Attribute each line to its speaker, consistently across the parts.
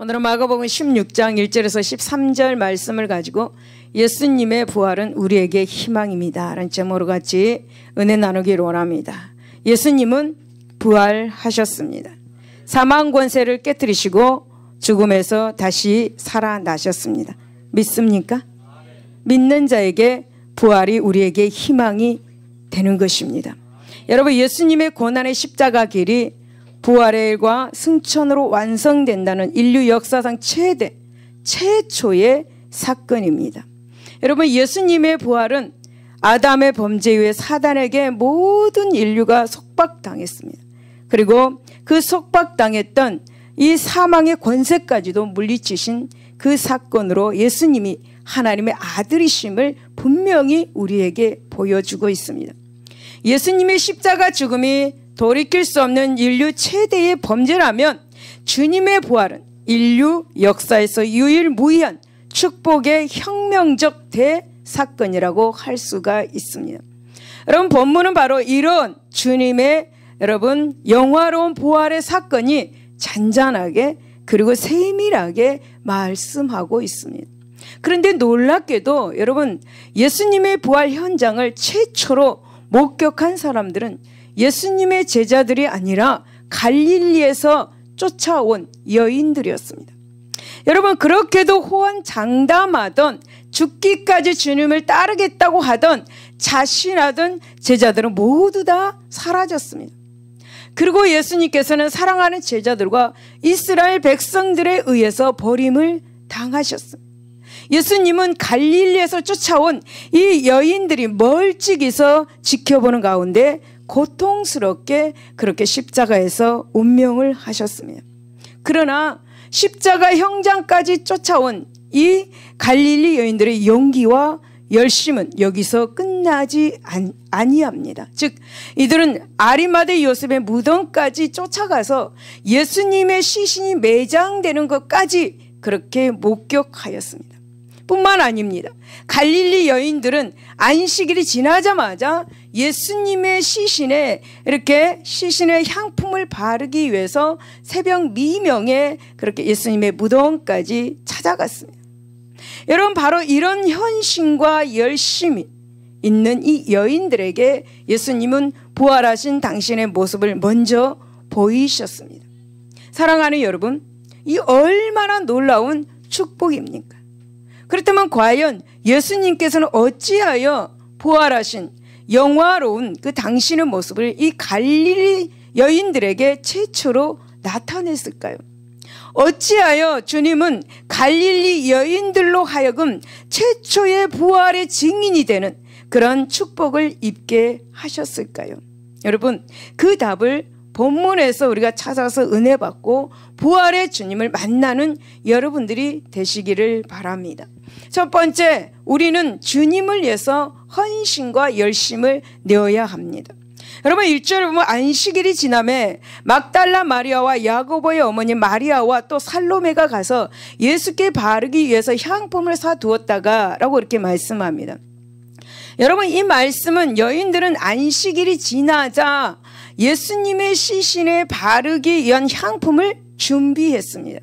Speaker 1: 오늘은 마가복음 16장 1절에서 13절 말씀을 가지고 예수님의 부활은 우리에게 희망입니다 라는 제목으로 같이 은혜 나누기를 원합니다. 예수님은 부활하셨습니다. 사망 권세를 깨뜨리시고 죽음에서 다시 살아나셨습니다. 믿습니까? 믿는 자에게 부활이 우리에게 희망이 되는 것입니다. 여러분, 예수님의 고난의 십자가 길이 부활의 일과 승천으로 완성된다는 인류 역사상 최초의 사건입니다. 여러분, 예수님의 부활은 아담의 범죄 이후에 사단에게 모든 인류가 속박당했습니다. 그리고 그 속박당했던 이 사망의 권세까지도 물리치신 그 사건으로 예수님이 하나님의 아들이심을 분명히 우리에게 보여주고 있습니다. 예수님의 십자가 죽음이 돌이킬 수 없는 인류 최대의 범죄라면 주님의 부활은 인류 역사에서 유일무이한 축복의 혁명적 대사건이라고 할 수가 있습니다. 여러분, 본문은 바로 이런 주님의 영화로운 부활의 사건이 잔잔하게 그리고 세밀하게 말씀하고 있습니다. 그런데 놀랍게도 여러분, 예수님의 부활 현장을 최초로 목격한 사람들은 예수님의 제자들이 아니라 갈릴리에서 쫓아온 여인들이었습니다. 여러분, 그렇게도 호언장담하던 죽기까지 주님을 따르겠다고 하던 자신하던 제자들은 모두 다 사라졌습니다. 그리고 예수님께서는 사랑하는 제자들과 이스라엘 백성들에 의해서 버림을 당하셨습니다. 예수님은 갈릴리에서 쫓아온 이 여인들이 멀찍이서 지켜보는 가운데 고통스럽게 그렇게 십자가에서 운명을 하셨습니다. 그러나 십자가 형장까지 쫓아온 이 갈릴리 여인들의 용기와 열심은 여기서 끝나지 아니합니다. 즉, 이들은 아리마대 요셉의 무덤까지 쫓아가서 예수님의 시신이 매장되는 것까지 그렇게 목격하였습니다. 뿐만 아닙니다. 갈릴리 여인들은 안식일이 지나자마자 예수님의 시신에 이렇게 시신의 향품을 바르기 위해서 새벽 미명에 그렇게 예수님의 무덤까지 찾아갔습니다. 여러분, 바로 이런 헌신과 열심이 있는 이 여인들에게 예수님은 부활하신 당신의 모습을 먼저 보이셨습니다. 사랑하는 여러분, 이 얼마나 놀라운 축복입니까? 그렇다면 과연 예수님께서는 어찌하여 부활하신 영화로운 그 당신의 모습을 이 갈릴리 여인들에게 최초로 나타냈을까요? 어찌하여 주님은 갈릴리 여인들로 하여금 최초의 부활의 증인이 되는 그런 축복을 입게 하셨을까요? 여러분, 그 답을 본문에서 우리가 찾아서 은혜 받고 부활의 주님을 만나는 여러분들이 되시기를 바랍니다. 첫 번째, 우리는 주님을 위해서 헌신과 열심을 내어야 합니다. 여러분, 1절에 보면 안식일이 지남에 막달라 마리아와 야고보의 어머니 마리아와 또 살로메가 가서 예수께 바르기 위해서 향품을 사두었다가 라고 이렇게 말씀합니다. 여러분, 이 말씀은 여인들은 안식일이 지나자 예수님의 시신에 바르기 위한 향품을 준비했습니다.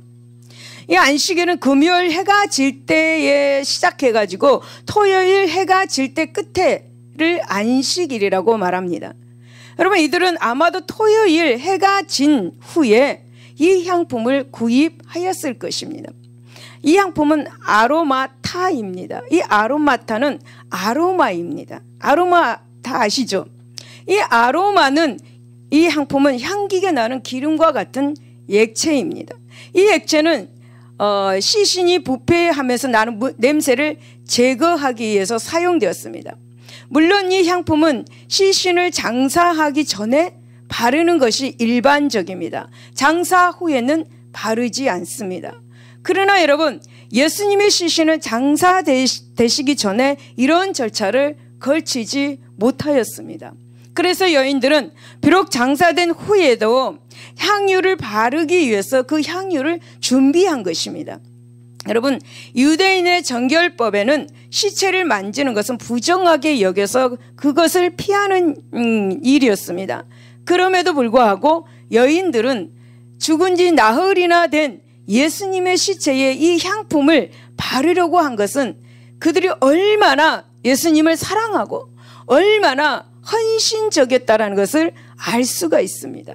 Speaker 1: 이 안식일은 금요일 해가 질 때에 시작해가지고 토요일 해가 질 때 끝에를 안식일이라고 말합니다. 여러분, 이들은 아마도 토요일 해가 진 후에 이 향품을 구입하였을 것입니다. 이 향품은 아로마타입니다. 이 아로마타는 아로마입니다. 아로마타 아시죠? 이 아로마는 이 향품은 향기가 나는 기름과 같은 액체입니다. 이 액체는 시신이 부패하면서 나는 냄새를 제거하기 위해서 사용되었습니다. 물론 이 향품은 시신을 장사하기 전에 바르는 것이 일반적입니다. 장사 후에는 바르지 않습니다. 그러나 여러분, 예수님의 시신은 장사되시기 전에 이런 절차를 걸치지 못하였습니다. 그래서 여인들은 비록 장사된 후에도 향유를 바르기 위해서 그 향유를 준비한 것입니다. 여러분, 유대인의 정결법에는 시체를 만지는 것은 부정하게 여겨서 그것을 피하는 일이었습니다. 그럼에도 불구하고 여인들은 죽은 지 나흘이나 된 예수님의 시체에 이 향품을 바르려고 한 것은 그들이 얼마나 예수님을 사랑하고 얼마나 헌신적이었다라는 것을 알 수가 있습니다.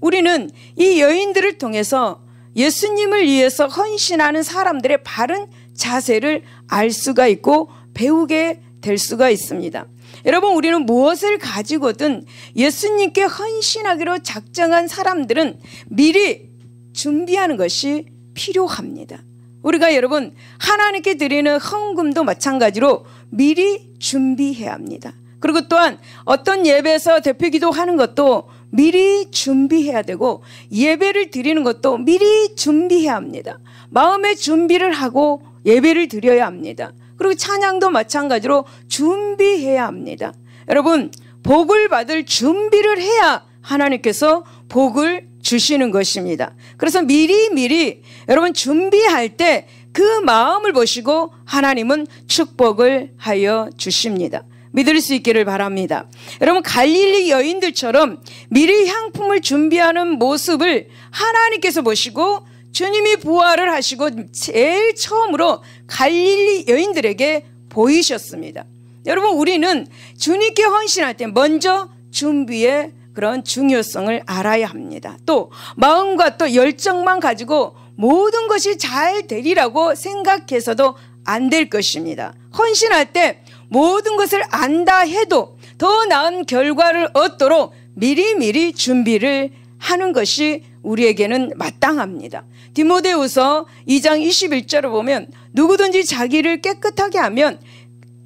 Speaker 1: 우리는 이 여인들을 통해서 예수님을 위해서 헌신하는 사람들의 바른 자세를 알 수가 있고 배우게 될 수가 있습니다. 여러분, 우리는 무엇을 가지고든 예수님께 헌신하기로 작정한 사람들은 미리 준비하는 것이 필요합니다. 우리가 여러분 하나님께 드리는 헌금도 마찬가지로 미리 준비해야 합니다. 그리고 또한 어떤 예배에서 대표기도 하는 것도 미리 준비해야 되고 예배를 드리는 것도 미리 준비해야 합니다. 마음의 준비를 하고 예배를 드려야 합니다. 그리고 찬양도 마찬가지로 준비해야 합니다. 여러분, 복을 받을 준비를 해야 하나님께서 복을 주시는 것입니다. 그래서 미리 여러분 준비할 때 그 마음을 보시고 하나님은 축복을 하여 주십니다. 믿을 수 있기를 바랍니다. 여러분, 갈릴리 여인들처럼 미리 향품을 준비하는 모습을 하나님께서 보시고 주님이 부활을 하시고 제일 처음으로 갈릴리 여인들에게 보이셨습니다. 여러분, 우리는 주님께 헌신할 때 먼저 준비의 그런 중요성을 알아야 합니다. 또 마음과 또 열정만 가지고 모든 것이 잘 되리라고 생각해서도 안 될 것입니다. 헌신할 때 모든 것을 안다 해도 더 나은 결과를 얻도록 미리 준비를 하는 것이 우리에게는 마땅합니다. 디모데후서 2장 21절을 보면 누구든지 자기를 깨끗하게 하면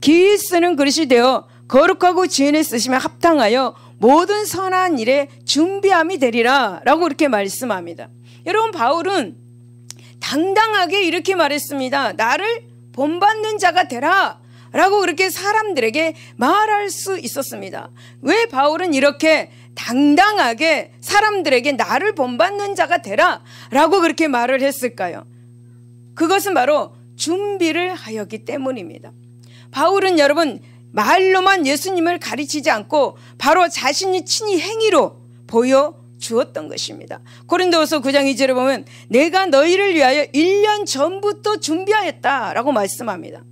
Speaker 1: 기이 쓰는 그릇이 되어 거룩하고 지혜에 쓰시면 합당하여 모든 선한 일에 준비함이 되리라 라고 이렇게 말씀합니다. 여러분, 바울은 당당하게 이렇게 말했습니다. 나를 본받는 자가 되라 라고 그렇게 사람들에게 말할 수 있었습니다. 왜 바울은 이렇게 당당하게 사람들에게 나를 본받는 자가 되라 라고 그렇게 말을 했을까요? 그것은 바로 준비를 하였기 때문입니다. 바울은 여러분 말로만 예수님을 가르치지 않고 바로 자신이 친히 행위로 보여주었던 것입니다. 고린도후서 9장 2절에 보면 내가 너희를 위하여 1년 전부터 준비하였다라고 말씀합니다.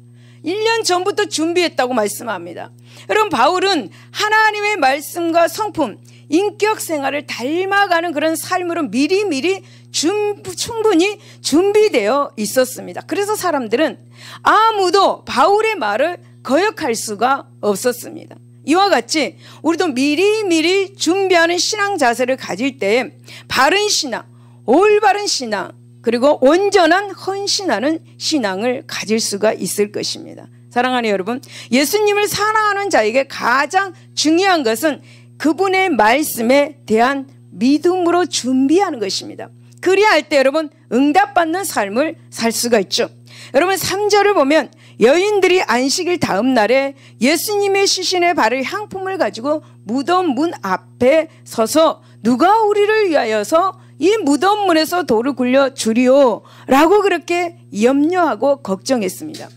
Speaker 1: 1년 전부터 준비했다고 말씀합니다. 여러분, 바울은 하나님의 말씀과 성품, 인격 생활을 닮아가는 그런 삶으로 미리 충분히 준비되어 있었습니다. 그래서 사람들은 아무도 바울의 말을 거역할 수가 없었습니다. 이와 같이 우리도 미리 준비하는 신앙 자세를 가질 때 바른 신앙, 올바른 신앙, 그리고 온전한 헌신하는 신앙을 가질 수가 있을 것입니다. 사랑하는 여러분, 예수님을 사랑하는 자에게 가장 중요한 것은 그분의 말씀에 대한 믿음으로 준비하는 것입니다. 그리할 때 여러분 응답받는 삶을 살 수가 있죠. 여러분 3절을 보면 여인들이 안식일 다음 날에 예수님의 시신에 바를 향품을 가지고 무덤 문 앞에 서서 누가 우리를 위하여서 이 무덤 문에서 돌을 굴려 주리오 라고 그렇게 염려하고 걱정했습니다.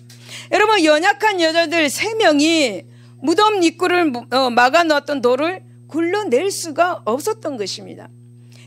Speaker 1: 여러분, 연약한 여자들 3명이 무덤 입구를 막아 놓았던 돌을 굴러낼 수가 없었던 것입니다.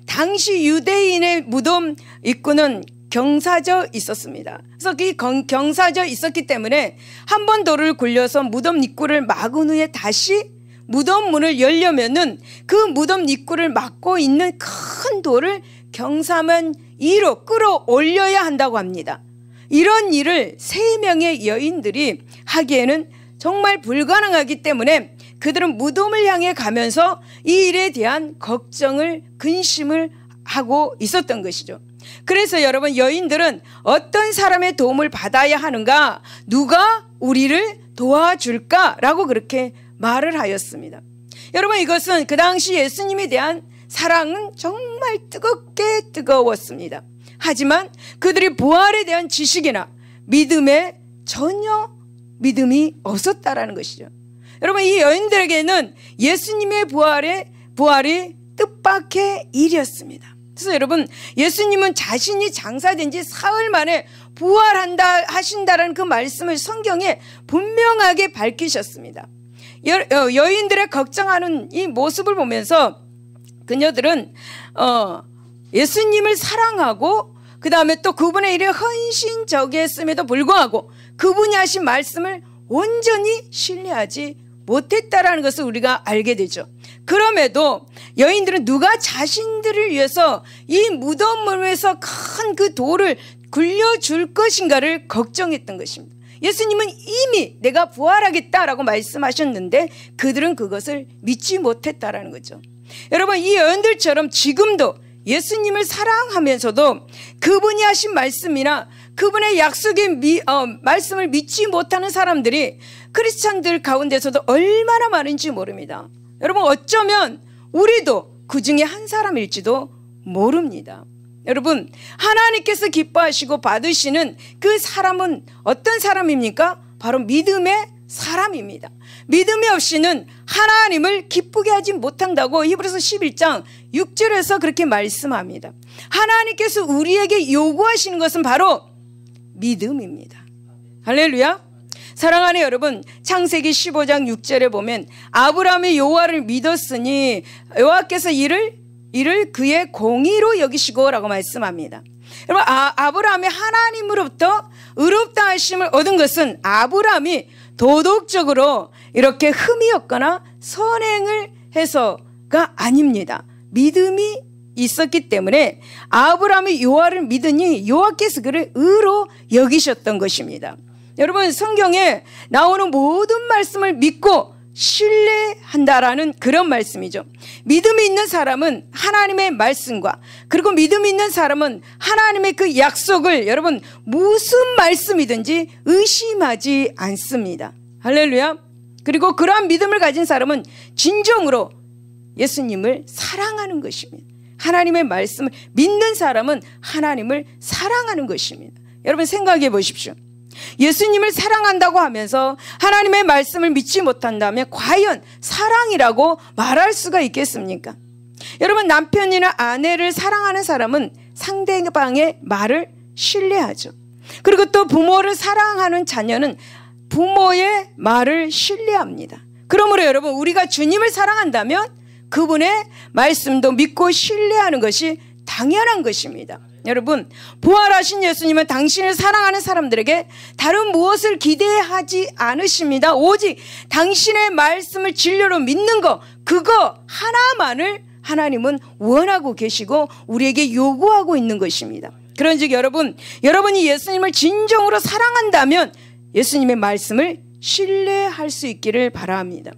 Speaker 1: 당시 유대인의 무덤 입구는 경사져 있었습니다. 그래서 이 경사져 있었기 때문에 한 번 돌을 굴려서 무덤 입구를 막은 후에 다시 무덤 문을 열려면은 그 무덤 입구를 막고 있는 큰 돌을 경사면 위로 끌어올려야 한다고 합니다. 이런 일을 3명의 여인들이 하기에는 정말 불가능하기 때문에 그들은 무덤을 향해 가면서 이 일에 대한 걱정을 근심을 하고 있었던 것이죠. 그래서 여러분, 여인들은 어떤 사람의 도움을 받아야 하는가, 누가 우리를 도와줄까라고 그렇게 말을 하였습니다. 여러분, 이것은 그 당시 예수님에 대한 사랑은 정말 뜨거웠습니다. 하지만 그들이 부활에 대한 지식이나 믿음에 전혀 믿음이 없었다라는 것이죠. 여러분, 이 여인들에게는 예수님의 부활이 뜻밖의 일이었습니다. 그래서 여러분, 예수님은 자신이 장사된 지 사흘 만에 하신다라는 그 말씀을 성경에 분명하게 밝히셨습니다. 여인들의 걱정하는 이 모습을 보면서 그녀들은 예수님을 사랑하고 그 다음에 또 그분의 일에 헌신적이었음에도 불구하고 그분이 하신 말씀을 온전히 신뢰하지 못했다라는 것을 우리가 알게 되죠. 그럼에도 여인들은 누가 자신들을 위해서 이 무덤물에서 큰 그 돌을 굴려줄 것인가를 걱정했던 것입니다. 예수님은 이미 내가 부활하겠다라고 말씀하셨는데 그들은 그것을 믿지 못했다라는 거죠. 여러분, 이 여인들처럼 지금도 예수님을 사랑하면서도 그분이 하신 말씀이나 그분의 약속의 말씀을 믿지 못하는 사람들이 크리스찬들 가운데서도 얼마나 많은지 모릅니다. 여러분, 어쩌면 우리도 그 중에 한 사람일지도 모릅니다. 여러분, 하나님께서 기뻐하시고 받으시는 그 사람은 어떤 사람입니까? 바로 믿음의 사람입니다. 믿음이 없이는 하나님을 기쁘게 하지 못한다고 히브리서 11장 6절에서 그렇게 말씀합니다. 하나님께서 우리에게 요구하시는 것은 바로 믿음입니다. 할렐루야. 사랑하는 여러분, 창세기 15장 6절에 보면 아브라함이 여호와를 믿었으니 여호와께서 이를 그의 공의로 여기시고 라고 말씀합니다. 여러분, 아브라함이 하나님으로부터 의롭다 하심을 얻은 것은 아브라함이 도덕적으로 이렇게 흠이 없거나 선행을 해서가 아닙니다. 믿음이 있었기 때문에 아브라함이 여호와를 믿으니 여호와께서 그를 의로 여기셨던 것입니다. 여러분, 성경에 나오는 모든 말씀을 믿고 신뢰한다라는 그런 말씀이죠. 믿음이 있는 사람은 하나님의 말씀과 그리고 믿음이 있는 사람은 하나님의 그 약속을 여러분 무슨 말씀이든지 의심하지 않습니다. 할렐루야. 그리고 그러한 믿음을 가진 사람은 진정으로 예수님을 사랑하는 것입니다. 하나님의 말씀을 믿는 사람은 하나님을 사랑하는 것입니다. 여러분, 생각해 보십시오. 예수님을 사랑한다고 하면서 하나님의 말씀을 믿지 못한다면 과연 사랑이라고 말할 수가 있겠습니까? 여러분, 남편이나 아내를 사랑하는 사람은 상대방의 말을 신뢰하죠. 그리고 또 부모를 사랑하는 자녀는 부모의 말을 신뢰합니다. 그러므로 여러분, 우리가 주님을 사랑한다면 그분의 말씀도 믿고 신뢰하는 것이 당연한 것입니다. 여러분, 부활하신 예수님은 당신을 사랑하는 사람들에게 다른 무엇을 기대하지 않으십니다. 오직 당신의 말씀을 진료로 믿는 것, 그거 하나만을 하나님은 원하고 계시고 우리에게 요구하고 있는 것입니다. 그런즉 여러분이 예수님을 진정으로 사랑한다면 예수님의 말씀을 신뢰할 수 있기를 바랍니다.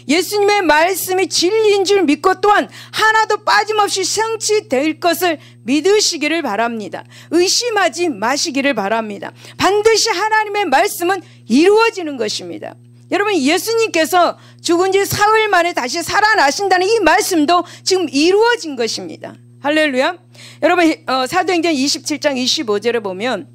Speaker 1: 예수님의 말씀이 진리인 줄 믿고 또한 하나도 빠짐없이 성취될 것을 믿으시기를 바랍니다. 의심하지 마시기를 바랍니다. 반드시 하나님의 말씀은 이루어지는 것입니다. 여러분, 예수님께서 죽은 지 사흘 만에 다시 살아나신다는 이 말씀도 지금 이루어진 것입니다. 할렐루야. 여러분, 사도행전 27장 25절에 보면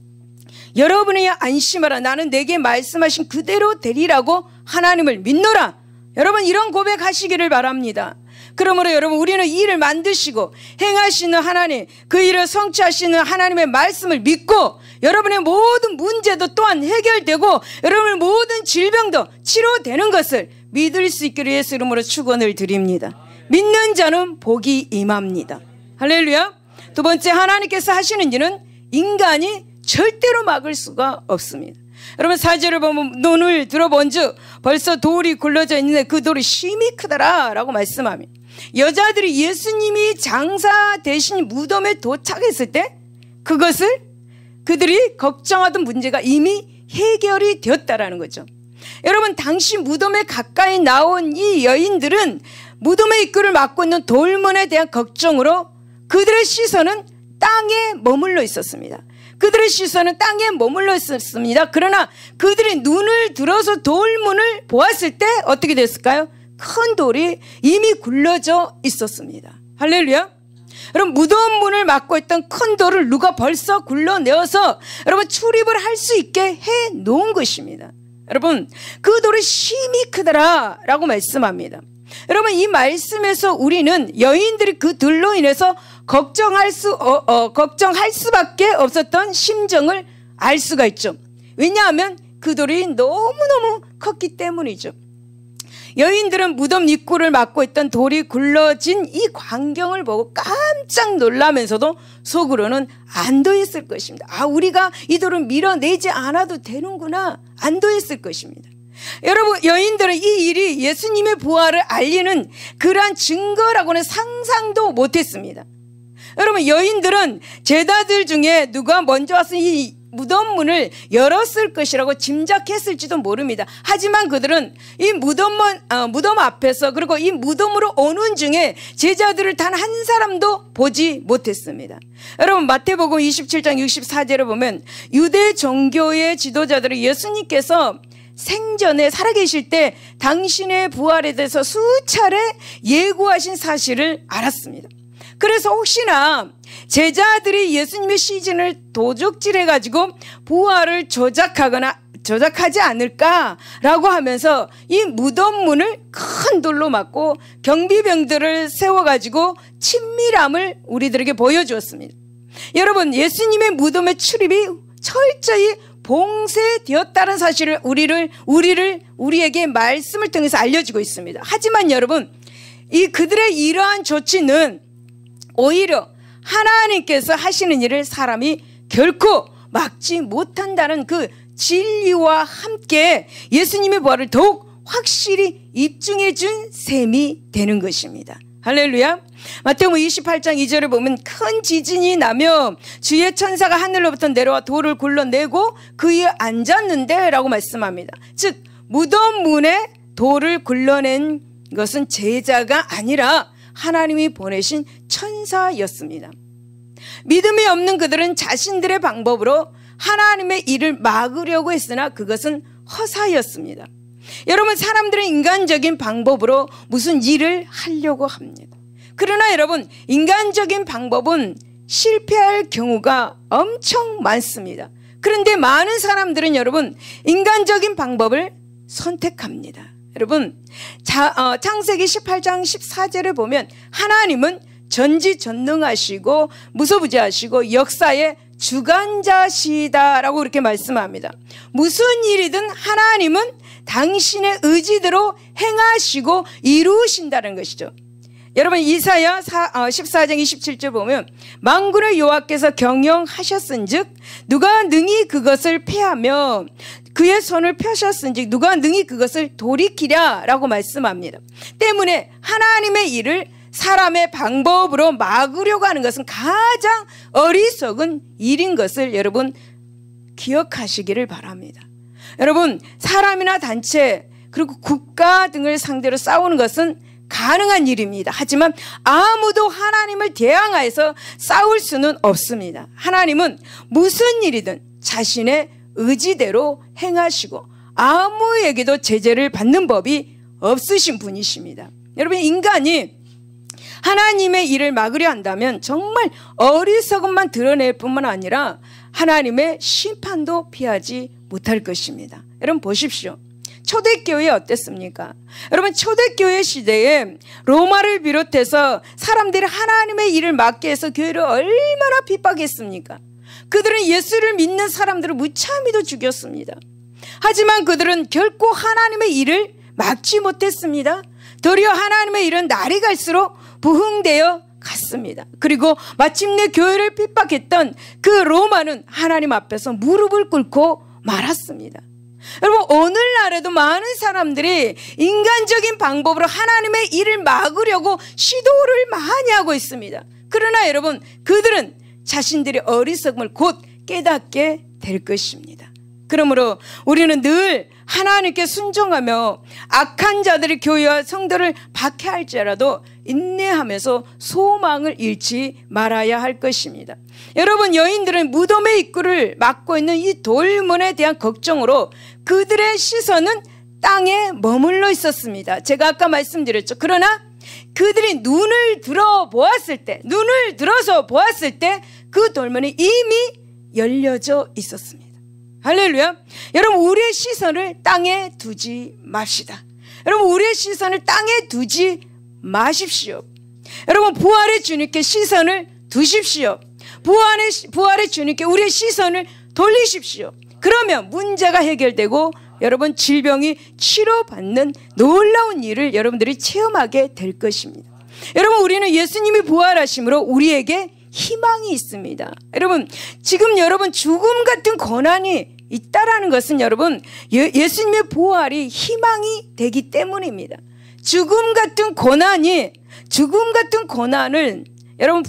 Speaker 1: 여러분이 안심하라, 나는 내게 말씀하신 그대로 되리라고 하나님을 믿노라. 여러분, 이런 고백하시기를 바랍니다. 그러므로 여러분, 우리는 이 일을 만드시고 행하시는 하나님, 그 일을 성취하시는 하나님의 말씀을 믿고 여러분의 모든 문제도 또한 해결되고 여러분의 모든 질병도 치료되는 것을 믿을 수 있기를 예수 이름으로 축원을 드립니다. 믿는 자는 복이 임합니다. 할렐루야. 두 번째, 하나님께서 하시는 일은 인간이 절대로 막을 수가 없습니다. 여러분, 4절을 보면 눈을 들어본즉 벌써 돌이 굴러져 있는데 그 돌이 심히 크더라 라고 말씀합니다. 여자들이 예수님이 장사 대신 무덤에 도착했을 때 그들이 걱정하던 문제가 이미 해결이 되었다라는 거죠. 여러분, 당시 무덤에 가까이 나온 이 여인들은 무덤의 입구를 막고 있는 돌문에 대한 걱정으로 그들의 시선은 땅에 머물러 있었습니다. 그들의 시선은 땅에 머물러 있었습니다. 그러나 그들이 눈을 들어서 돌문을 보았을 때 어떻게 됐을까요? 큰 돌이 이미 굴러져 있었습니다. 할렐루야. 여러분, 무덤 문을 막고 있던 큰 돌을 누가 벌써 굴러내어서 여러분 출입을 할 수 있게 해 놓은 것입니다. 여러분, 그 돌이 심히 크더라 라고 말씀합니다. 여러분, 이 말씀에서 우리는 여인들이 그 들로 인해서 걱정할 수밖에 없었던 심정을 알 수가 있죠. 왜냐하면 그 돌이 너무너무 컸기 때문이죠. 여인들은 무덤 입구를 막고 있던 돌이 굴러진 이 광경을 보고 깜짝 놀라면서도 속으로는 안도했을 것입니다. 아, 우리가 이 돌을 밀어내지 않아도 되는구나, 안도했을 것입니다. 여러분, 여인들은 이 일이 예수님의 부활을 알리는 그러한 증거라고는 상상도 못했습니다. 여러분, 여인들은 제자들 중에 누가 먼저 와서 이 무덤 문을 열었을 것이라고 짐작했을지도 모릅니다. 하지만 그들은 이 무덤 앞에서, 그리고 이 무덤으로 오는 중에 제자들을 단 한 사람도 보지 못했습니다. 여러분, 마태복음 27장 64절을 보면 유대 종교의 지도자들은 예수님께서 생전에 살아계실 때 당신의 부활에 대해서 수차례 예고하신 사실을 알았습니다. 그래서 혹시나 제자들이 예수님의 시신을 도적질해가지고 부활을 조작하지 않을까라고 하면서 이 무덤 문을 큰 돌로 막고 경비병들을 세워가지고 친밀함을 우리들에게 보여주었습니다. 여러분, 예수님의 무덤의 출입이 철저히 봉쇄되었다는 사실을 우리에게 말씀을 통해서 알려주고 있습니다. 하지만 여러분, 그들의 이러한 조치는 오히려 하나님께서 하시는 일을 사람이 결코 막지 못한다는 그 진리와 함께 예수님의 부활을 더욱 확실히 입증해 준 셈이 되는 것입니다. 할렐루야. 마태복음 28장 2절을 보면 큰 지진이 나며 주의 천사가 하늘로부터 내려와 돌을 굴러내고 그 위에 앉았는데 라고 말씀합니다. 즉 무덤 문에 돌을 굴러낸 것은 제자가 아니라 하나님이 보내신 천사였습니다. 믿음이 없는 그들은 자신들의 방법으로 하나님의 일을 막으려고 했으나 그것은 허사였습니다. 여러분, 사람들은 인간적인 방법으로 무슨 일을 하려고 합니다. 그러나 여러분, 인간적인 방법은 실패할 경우가 엄청 많습니다. 그런데 많은 사람들은 여러분, 인간적인 방법을 선택합니다. 여러분, 창세기 18장 14절을 보면 하나님은 전지전능하시고 무소부지하시고 역사의 주관자시다라고 이렇게 말씀합니다. 무슨 일이든 하나님은 당신의 의지대로 행하시고 이루신다는 것이죠. 여러분, 이사야 14장 27절 보면 만군의 여호와께서 경영하셨은즉 누가 능히 그것을 패하며 그의 손을 펴셨은즉 누가 능히 그것을 돌이키랴 라고 말씀합니다. 때문에 하나님의 일을 사람의 방법으로 막으려고 하는 것은 가장 어리석은 일인 것을 여러분 기억하시기를 바랍니다. 여러분, 사람이나 단체 그리고 국가 등을 상대로 싸우는 것은 가능한 일입니다. 하지만 아무도 하나님을 대항하여서 싸울 수는 없습니다. 하나님은 무슨 일이든 자신의 의지대로 행하시고 아무에게도 제재를 받는 법이 없으신 분이십니다. 여러분, 인간이 하나님의 일을 막으려 한다면 정말 어리석음만 드러낼 뿐만 아니라 하나님의 심판도 피하지 못할 것입니다. 여러분 보십시오. 초대교회 어땠습니까? 여러분, 초대교회 시대에 로마를 비롯해서 사람들이 하나님의 일을 막게 해서 교회를 얼마나 핍박했습니까? 그들은 예수를 믿는 사람들을 무참히도 죽였습니다. 하지만 그들은 결코 하나님의 일을 막지 못했습니다. 도리어 하나님의 일은 날이 갈수록 부흥되어 갔습니다. 그리고 마침내 교회를 핍박했던 그 로마는 하나님 앞에서 무릎을 꿇고 말았습니다. 여러분, 오늘날에도 많은 사람들이 인간적인 방법으로 하나님의 일을 막으려고 시도를 많이 하고 있습니다. 그러나 여러분, 그들은 자신들의 어리석음을 곧 깨닫게 될 것입니다. 그러므로 우리는 늘 하나님께 순종하며 악한 자들이 교회와 성도를 박해할지라도 인내하면서 소망을 잃지 말아야 할 것입니다. 여러분, 여인들은 무덤의 입구를 막고 있는 이 돌문에 대한 걱정으로 그들의 시선은 땅에 머물러 있었습니다. 제가 아까 말씀드렸죠. 그러나 그들이 눈을 들어서 보았을 때 그 돌문이 이미 열려져 있었습니다. 할렐루야. 여러분, 우리의 시선을 땅에 두지 맙시다. 여러분, 우리의 시선을 땅에 두지 마십시오. 여러분, 부활의 주님께 시선을 두십시오. 부활의 주님께 우리의 시선을 돌리십시오. 그러면 문제가 해결되고 여러분 질병이 치료받는 놀라운 일을 여러분들이 체험하게 될 것입니다. 여러분 우리는 예수님이 부활하심으로 우리에게 희망이 있습니다. 여러분 지금 여러분 죽음 같은 고난이 있다라는 것은 여러분 예수님의 부활이 희망이 되기 때문입니다. 죽음 같은 고난을 여러분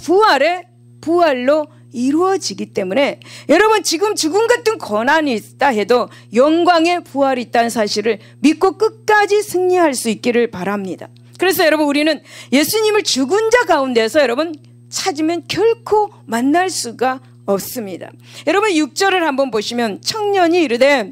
Speaker 1: 부활로 이루어지기 때문에 여러분 지금 죽음 같은 고난이 있다 해도 영광의 부활이 있다는 사실을 믿고 끝까지 승리할 수 있기를 바랍니다. 그래서 여러분 우리는 예수님을 죽은 자 가운데서 여러분 찾으면 결코 만날 수가 없습니다. 여러분 6절을 한번 보시면 청년이 이르되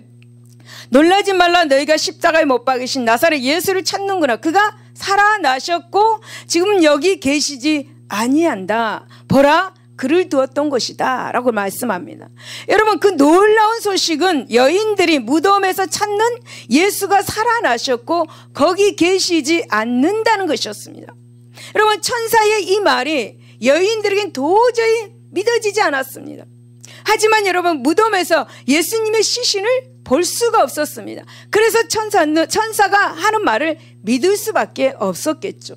Speaker 1: 놀라지 말라 너희가 십자가에 못 박으신 나사렛 예수를 찾는구나. 그가 살아나셨고 지금 여기 계시지 아니한다. 보라 그를 두었던 것이다 라고 말씀합니다. 여러분 그 놀라운 소식은 여인들이 무덤에서 찾는 예수가 살아나셨고 거기 계시지 않는다는 것이었습니다. 여러분 천사의 이 말이 여인들에겐 도저히 믿어지지 않았습니다. 하지만 여러분 무덤에서 예수님의 시신을 볼 수가 없었습니다. 그래서 천사가 하는 말을 믿을 수밖에 없었겠죠.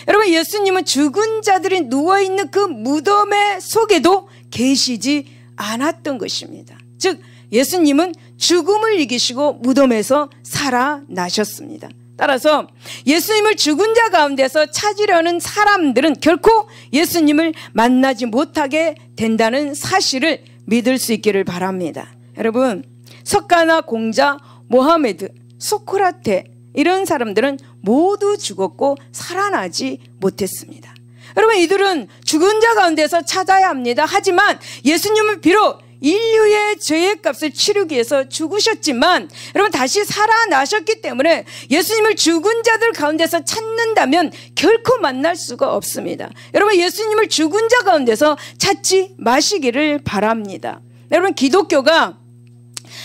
Speaker 1: 여러분 예수님은 죽은 자들이 누워있는 그 무덤의 속에도 계시지 않았던 것입니다. 즉 예수님은 죽음을 이기시고 무덤에서 살아나셨습니다. 따라서 예수님을 죽은 자 가운데서 찾으려는 사람들은 결코 예수님을 만나지 못하게 된다는 사실을 믿을 수 있기를 바랍니다. 여러분 석가나 공자, 모하메드, 소크라테 이런 사람들은 모두 죽었고 살아나지 못했습니다. 여러분 이들은 죽은 자 가운데서 찾아야 합니다. 하지만 예수님은 비록 인류의 죄의 값을 치르기 위해서 죽으셨지만 여러분 다시 살아나셨기 때문에 예수님을 죽은 자들 가운데서 찾는다면 결코 만날 수가 없습니다. 여러분 예수님을 죽은 자 가운데서 찾지 마시기를 바랍니다. 여러분 기독교가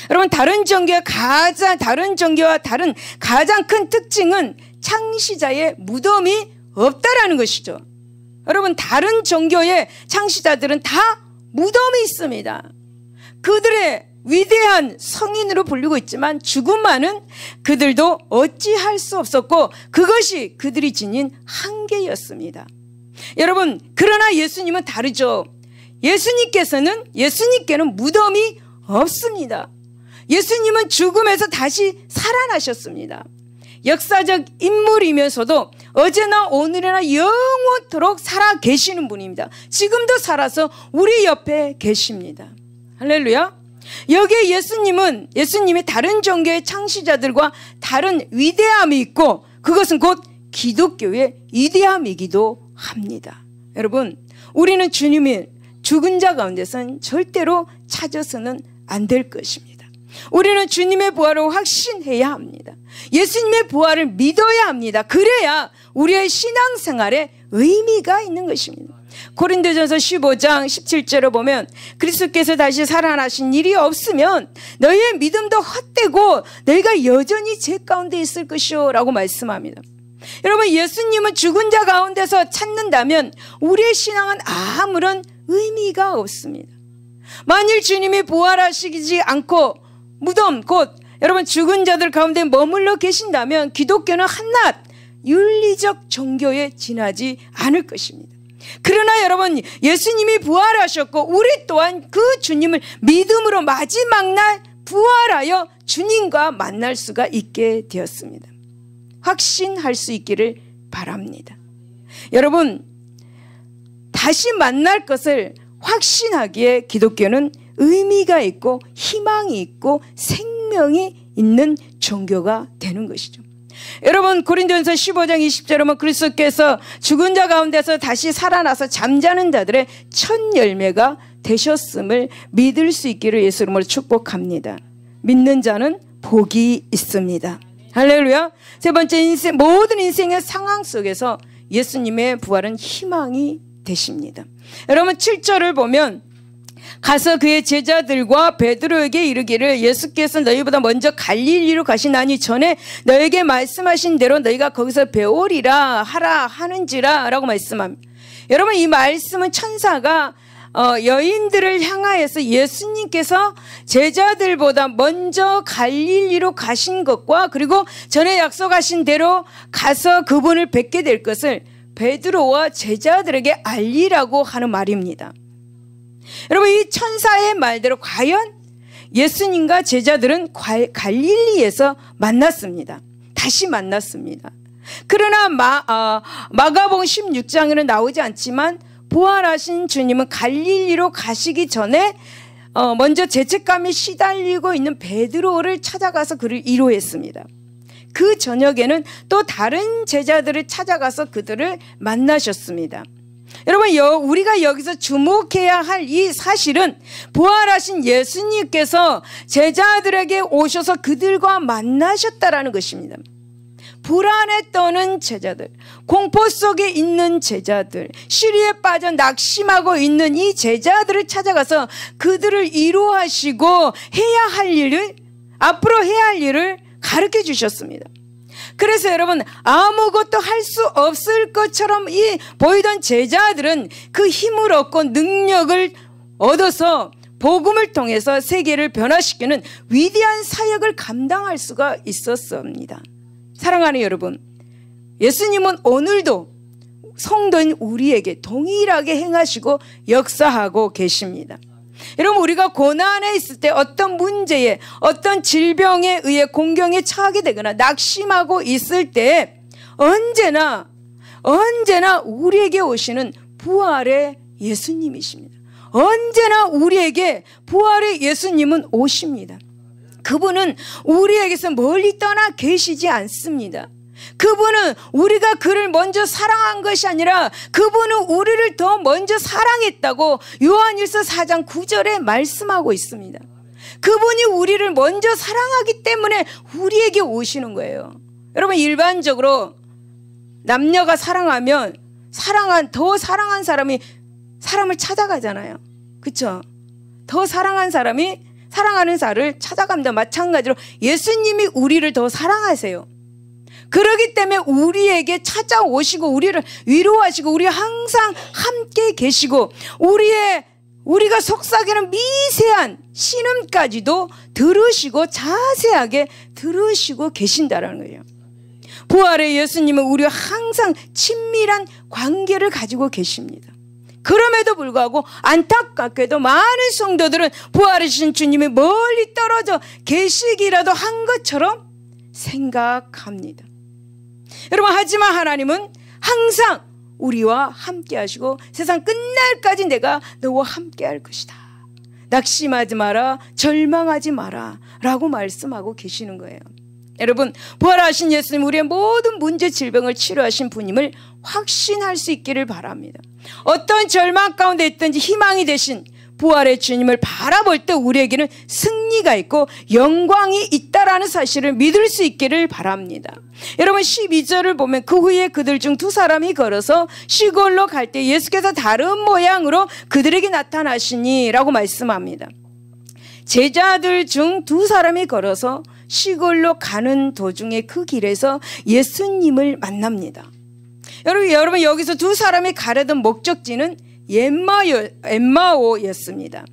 Speaker 1: 여러분 다른 종교와 다른 가장 큰 특징은 창시자의 무덤이 없다라는 것이죠. 여러분 다른 종교의 창시자들은 다 무덤이 있습니다. 그들의 위대한 성인으로 불리고 있지만 죽음만은 그들도 어찌할 수 없었고 그것이 그들이 지닌 한계였습니다. 여러분 그러나 예수님은 다르죠. 예수님께는 무덤이 없습니다. 예수님은 죽음에서 다시 살아나셨습니다. 역사적 인물이면서도 어제나 오늘이나 영원토록 살아 계시는 분입니다. 지금도 살아서 우리 옆에 계십니다. 할렐루야. 여기에 예수님이 다른 종교의 창시자들과 다른 위대함이 있고 그것은 곧 기독교의 위대함이기도 합니다. 여러분 우리는 주님이 죽은 자 가운데서는 절대로 찾아서는 안 될 것입니다. 우리는 주님의 부활을 확신해야 합니다. 예수님의 부활을 믿어야 합니다. 그래야 우리의 신앙생활에 의미가 있는 것입니다. 고린도전서 15장 17절을 보면 그리스도께서 다시 살아나신 일이 없으면 너희의 믿음도 헛되고 너희가 여전히 죄 가운데 있을 것이요 라고 말씀합니다. 여러분 예수님은 죽은 자 가운데서 찾는다면 우리의 신앙은 아무런 의미가 없습니다. 만일 주님이 부활하시지 않고 무덤 곧 여러분 죽은 자들 가운데 머물러 계신다면 기독교는 한낱 윤리적 종교에 지나지 않을 것입니다. 그러나 여러분 예수님이 부활하셨고 우리 또한 그 주님을 믿음으로 마지막 날 부활하여 주님과 만날 수가 있게 되었습니다. 확신할 수 있기를 바랍니다. 여러분 다시 만날 것을 확신하기에 기독교는 의미가 있고 희망이 있고 생명이 있는 종교가 되는 것이죠. 여러분 고린도전서 15장 20절에 보면 그리스도께서 죽은 자 가운데서 다시 살아나서 잠자는 자들의 첫 열매가 되셨음을 믿을 수 있기를 예수 이름으로 축복합니다. 믿는 자는 복이 있습니다. 할렐루야. 세 번째 모든 인생의 상황 속에서 예수님의 부활은 희망이 되십니다. 여러분 7절을 보면 가서 그의 제자들과 베드로에게 이르기를 예수께서 너희보다 먼저 갈릴리로 가시나니 전에 너에게 말씀하신 대로 너희가 거기서 배우리라 하라 하는지라 라고 말씀합니다. 여러분 이 말씀은 천사가 여인들을 향하여서 예수님께서 제자들보다 먼저 갈릴리로 가신 것과 그리고 전에 약속하신 대로 가서 그분을 뵙게 될 것을 베드로와 제자들에게 알리라고 하는 말입니다. 여러분, 이 천사의 말대로 과연 예수님과 제자들은 갈릴리에서 만났습니다. 다시 만났습니다. 그러나 마가복음 16장에는 나오지 않지만 부활하신 주님은 갈릴리로 가시기 전에 먼저 죄책감에 시달리고 있는 베드로를 찾아가서 그를 위로했습니다. 그 저녁에는 또 다른 제자들을 찾아가서 그들을 만나셨습니다. 여러분, 우리가 여기서 주목해야 할 이 사실은 부활하신 예수님께서 제자들에게 오셔서 그들과 만나셨다라는 것입니다. 불안에 떠는 제자들, 공포 속에 있는 제자들, 시리에 빠져 낙심하고 있는 이 제자들을 찾아가서 그들을 위로하시고 앞으로 해야 할 일을 가르쳐 주셨습니다. 그래서 여러분, 아무것도 할 수 없을 것처럼 보이던 제자들은 그 힘을 얻고 능력을 얻어서 복음을 통해서 세계를 변화시키는 위대한 사역을 감당할 수가 있었습니다. 사랑하는 여러분, 예수님은 오늘도 성도인 우리에게 동일하게 행하시고 역사하고 계십니다. 여러분, 우리가 고난에 있을 때 어떤 문제에 어떤 질병에 의해 공경에 처하게 되거나 낙심하고 있을 때 언제나 우리에게 오시는 부활의 예수님이십니다. 언제나 우리에게 부활의 예수님은 오십니다. 그분은 우리에게서 멀리 떠나 계시지 않습니다. 그분은 우리가 그를 먼저 사랑한 것이 아니라 그분은 우리를 더 먼저 사랑했다고 요한일서 4장 9절에 말씀하고 있습니다. 그분이 우리를 먼저 사랑하기 때문에 우리에게 오시는 거예요. 여러분, 일반적으로 남녀가 사랑하면 더 사랑한 사람이 사람을 찾아가잖아요. 그렇죠? 더 사랑한 사람이 사랑하는 사람을 찾아갑니다. 마찬가지로 예수님이 우리를 더 사랑하세요. 그렇기 때문에 우리에게 찾아오시고 우리를 위로하시고 우리 항상 함께 계시고 우리가 속삭이는 미세한 신음까지도 들으시고 자세하게 들으시고 계신다라는 거예요. 부활의 예수님은 우리와 항상 친밀한 관계를 가지고 계십니다. 그럼에도 불구하고 안타깝게도 많은 성도들은 부활하신 주님이 멀리 떨어져 계시기라도 한 것처럼 생각합니다. 여러분, 하지만 하나님은 항상 우리와 함께 하시고 세상 끝날까지 내가 너와 함께 할 것이다. 낙심하지 마라, 절망하지 마라 라고 말씀하고 계시는 거예요. 여러분, 부활하신 예수님, 우리의 모든 문제 질병을 치료하신 분임을 확신할 수 있기를 바랍니다. 어떤 절망 가운데 있든지 희망이 되신 부활의 주님을 바라볼 때 우리에게는 승리가 있고 영광이 있다라는 사실을 믿을 수 있기를 바랍니다. 여러분, 12절을 보면 그 후에 그들 중 두 사람이 걸어서 시골로 갈 때 예수께서 다른 모양으로 그들에게 나타나시니 라고 말씀합니다. 제자들 중 두 사람이 걸어서 시골로 가는 도중에 그 길에서 예수님을 만납니다. 여러분, 여기서 두 사람이 가려던 목적지는 엠마오였습니다.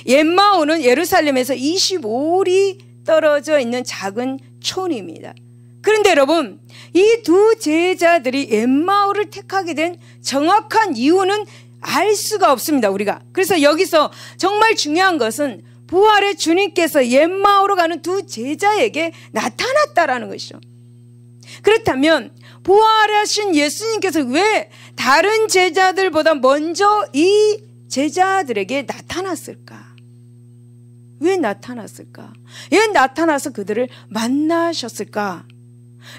Speaker 1: 엠마오는 예루살렘에서 25里떨어져 있는 작은 촌입니다. 그런데 여러분, 이 두 제자들이 엠마오를 택하게 된 정확한 이유는 알 수가 없습니다, 우리가. 그래서 여기서 정말 중요한 것은 부활의 주님께서 엠마오로 가는 두 제자에게 나타났다라는 것이죠. 그렇다면 부활하신 예수님께서 왜 다른 제자들보다 먼저 이 제자들에게 나타났을까? 왜 나타났을까? 왜 나타나서 그들을 만나셨을까?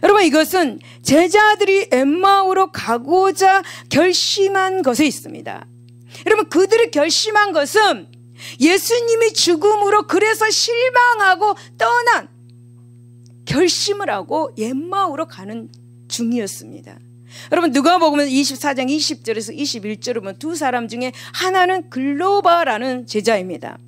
Speaker 1: 여러분, 이것은 제자들이 엠마오로 가고자 결심한 것에 있습니다. 여러분, 그들이 결심한 것은 예수님이 죽음으로 그래서 실망하고 떠난 결심을 하고 엠마오로 가는 중이었습니다. 여러분, 누가복음 24장 20절에서 21절을 보면 두 사람 중에 하나는 글로바라는 제자입니다.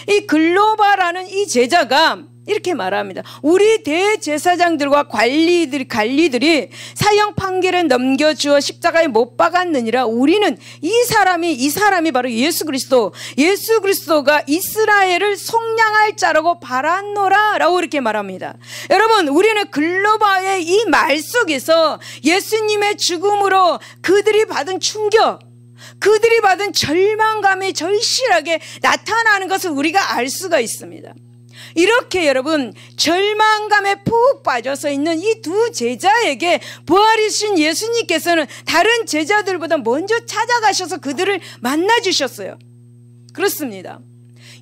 Speaker 1: 이 글로바라는 이 제자가 이렇게 말합니다. 우리 대제사장들과 관리들이 사형 판결을 넘겨주어 십자가에 못 박았느니라. 우리는 이 사람이 바로 예수 그리스도가 이스라엘을 속량할 자라고 바랐노라 라고 이렇게 말합니다. 여러분, 우리는 글로바의 이 말 속에서 예수님의 죽음으로 그들이 받은 충격, 그들이 받은 절망감이 절실하게 나타나는 것을 우리가 알 수가 있습니다. 이렇게 여러분, 절망감에 푹 빠져서 있는 이 두 제자에게 부활이신 예수님께서는 다른 제자들보다 먼저 찾아가셔서 그들을 만나주셨어요. 그렇습니다.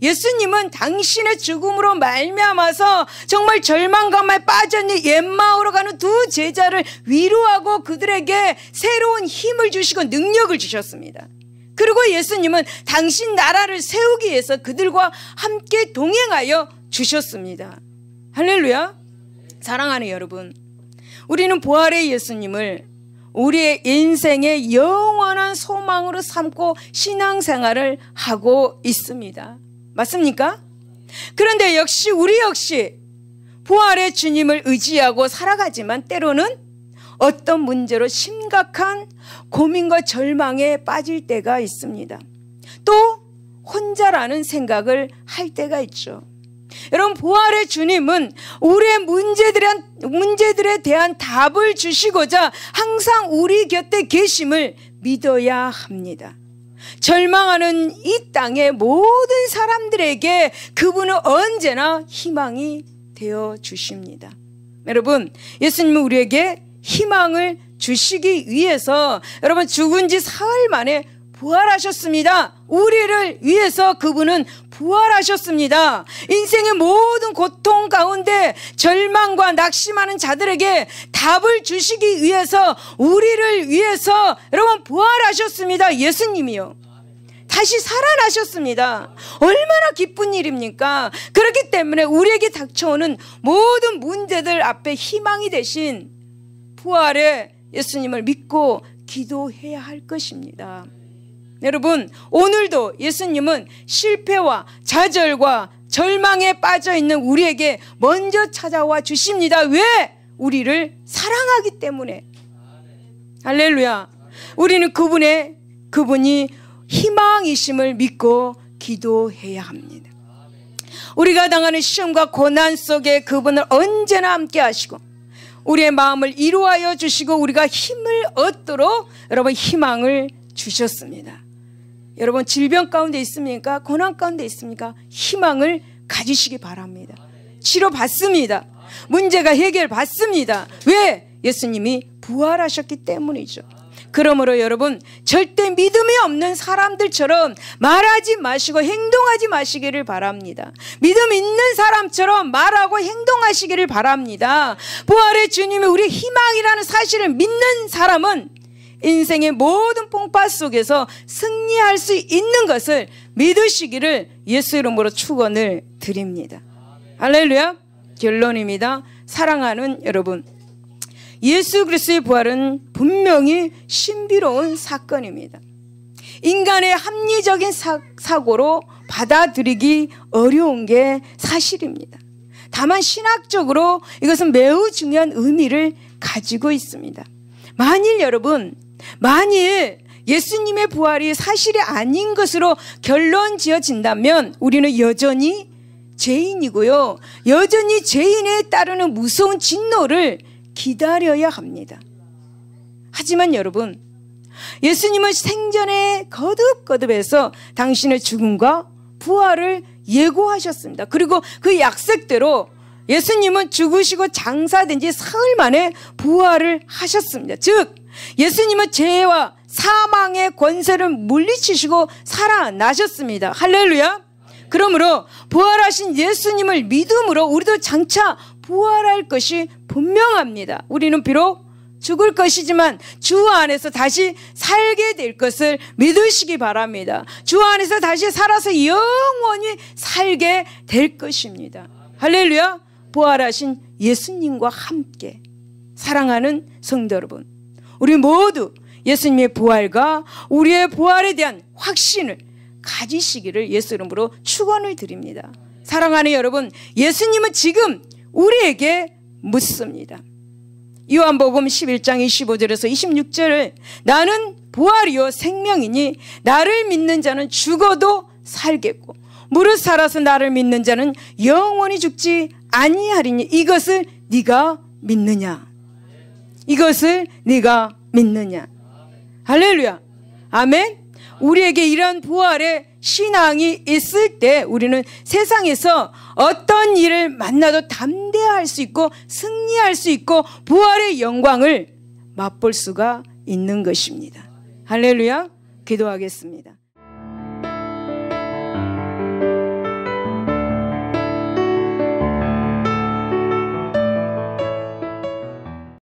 Speaker 1: 예수님은 당신의 죽음으로 말미암아서 정말 절망감에 빠졌니 엠마오로 가는 두 제자를 위로하고 그들에게 새로운 힘을 주시고 능력을 주셨습니다. 그리고 예수님은 당신 나라를 세우기 위해서 그들과 함께 동행하여 주셨습니다. 할렐루야. 사랑하는 여러분, 우리는 부활의 예수님을 우리의 인생의 영원한 소망으로 삼고 신앙생활을 하고 있습니다. 맞습니까? 그런데 우리 역시 부활의 주님을 의지하고 살아가지만 때로는 어떤 문제로 심각한 고민과 절망에 빠질 때가 있습니다. 또 혼자라는 생각을 할 때가 있죠. 여러분, 부활의 주님은 우리의 문제들에 대한 답을 주시고자 항상 우리 곁에 계심을 믿어야 합니다. 절망하는 이 땅의 모든 사람들에게 그분은 언제나 희망이 되어 주십니다. 여러분, 예수님은 우리에게 희망을 주시기 위해서 여러분 죽은 지 사흘 만에 부활하셨습니다. 우리를 위해서 그분은 부활하셨습니다. 인생의 모든 고통 가운데 절망과 낙심하는 자들에게 답을 주시기 위해서 우리를 위해서 여러분 부활하셨습니다. 예수님이요. 다시 살아나셨습니다. 얼마나 기쁜 일입니까? 그렇기 때문에 우리에게 닥쳐오는 모든 문제들 앞에 희망이 되신 부활의 예수님을 믿고 기도해야 할 것입니다. 여러분, 오늘도 예수님은 실패와 좌절과 절망에 빠져 있는 우리에게 먼저 찾아와 주십니다. 왜? 우리를 사랑하기 때문에. 할렐루야. 우리는 그분이 희망이심을 믿고 기도해야 합니다. 우리가 당하는 시험과 고난 속에 그분을 언제나 함께 하시고 우리의 마음을 이루하여 주시고 우리가 힘을 얻도록 여러분 희망을 주셨습니다. 여러분, 질병 가운데 있습니까? 고난 가운데 있습니까? 희망을 가지시기 바랍니다. 치료받습니다. 문제가 해결받습니다. 왜? 예수님이 부활하셨기 때문이죠. 그러므로 여러분, 절대 믿음이 없는 사람들처럼 말하지 마시고 행동하지 마시기를 바랍니다. 믿음 있는 사람처럼 말하고 행동하시기를 바랍니다. 부활의 주님이 우리의 희망이라는 사실을 믿는 사람은 인생의 모든 풍파 속에서 승리할 수 있는 것을 믿으시기를 예수 이름으로 축원을 드립니다. 할렐루야. 결론입니다. 사랑하는 여러분, 예수 그리스도의 부활은 분명히 신비로운 사건입니다. 인간의 합리적인 사고로 받아들이기 어려운 게 사실입니다. 다만 신학적으로 이것은 매우 중요한 의미를 가지고 있습니다. 만일 예수님의 부활이 사실이 아닌 것으로 결론 지어진다면 우리는 여전히 죄인이고요. 여전히 죄인에 따르는 무서운 진노를 기다려야 합니다. 하지만 여러분, 예수님은 생전에 거듭거듭해서 당신의 죽음과 부활을 예고하셨습니다. 그리고 그 약속대로 예수님은 죽으시고 장사된 지 사흘 만에 부활을 하셨습니다. 즉 예수님은 죄와 사망의 권세를 물리치시고 살아나셨습니다. 할렐루야. 그러므로 부활하신 예수님을 믿음으로 우리도 장차 부활할 것이 분명합니다. 우리는 비록 죽을 것이지만 주 안에서 다시 살게 될 것을 믿으시기 바랍니다. 주 안에서 다시 살아서 영원히 살게 될 것입니다. 할렐루야. 부활하신 예수님과 함께. 사랑하는 성도 여러분, 우리 모두 예수님의 부활과 우리의 부활에 대한 확신을 가지시기를 예수 이름으로 축원을 드립니다. 사랑하는 여러분, 예수님은 지금 우리에게 묻습니다. 요한복음 11장 25절에서 26절을 나는 부활이요 생명이니 나를 믿는 자는 죽어도 살겠고 무릇 살아서 나를 믿는 자는 영원히 죽지 아니하리니 이것을 네가 믿느냐? 이것을 네가 믿느냐? 할렐루야. 아멘. 우리에게 이런 부활의 신앙이 있을 때 우리는 세상에서 어떤 일을 만나도 담대할 수 있고 승리할 수 있고 부활의 영광을 맛볼 수가 있는 것입니다. 할렐루야. 기도하겠습니다.